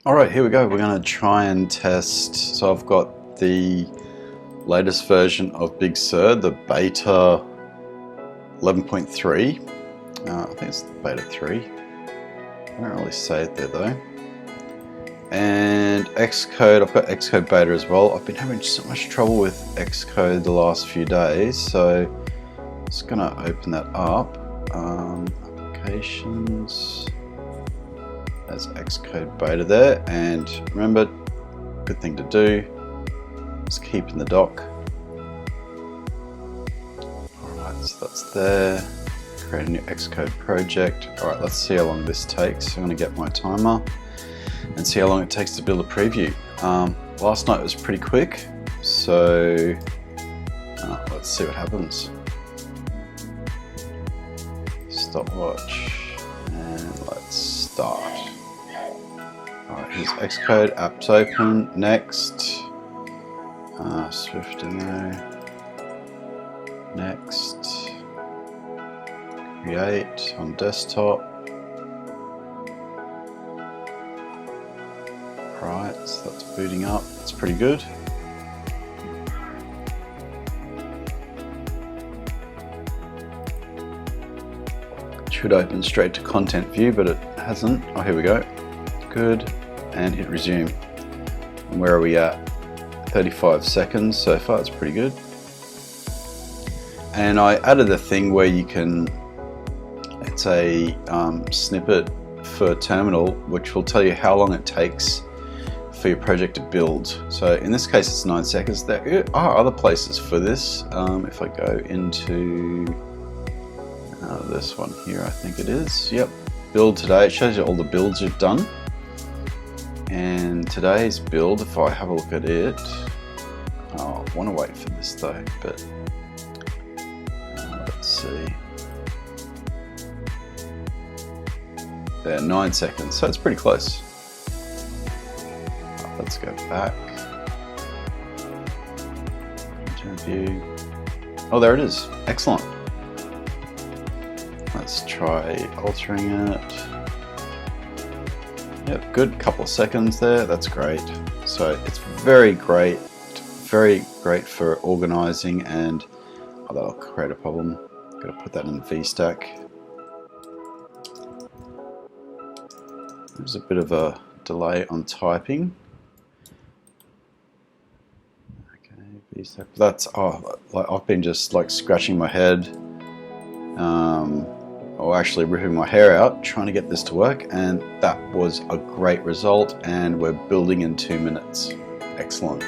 Alright, here we go. We're going to try and test. So I've got the latest version of Big Sur, the Beta 11.3. I think it's the Beta 3. I don't really say it there though. And Xcode, I've got Xcode Beta as well. I've been having so much trouble with Xcode the last few days, so I'm just going to open that up. Applications. There's Xcode Beta there, and remember, good thing to do is keep in the dock. Alright, so that's there. Create a new Xcode project. Alright, let's see how long this takes. I'm going to get my timer and see how long it takes to build a preview. Last night was pretty quick, so let's see what happens. Stopwatch, and let's start. Alright, here's Xcode, apps open, next, Swift demo, next, create on desktop. Right, so that's booting up, that's pretty good. Should open straight to content view, but it hasn't. Oh, here we go. Good, and hit resume. And where are we at? 35 seconds so far, it's pretty good. And I added a thing where you can, it's a snippet for terminal, which will tell you how long it takes for your project to build. So in this case it's 9 seconds. There are other places for this. If I go into this one here, I think it is. Yep, build today. It shows you all the builds you've done. And today's build, if I have a look at it, I want to wait for this though, but let's see. There, 9 seconds, so it's pretty close. Let's go back. View. Oh, there it is. Excellent. Let's try altering it. Yep, good. Couple of seconds there. That's great. So it's very great for organizing, and that'll create a problem. Got to put that in the VStack. There's a bit of a delay on typing. Okay, VStack. That's like I've been just like scratching my head. Or actually ripping my hair out trying to get this to work, and that was a great result, and we're building in 2 minutes. Excellent.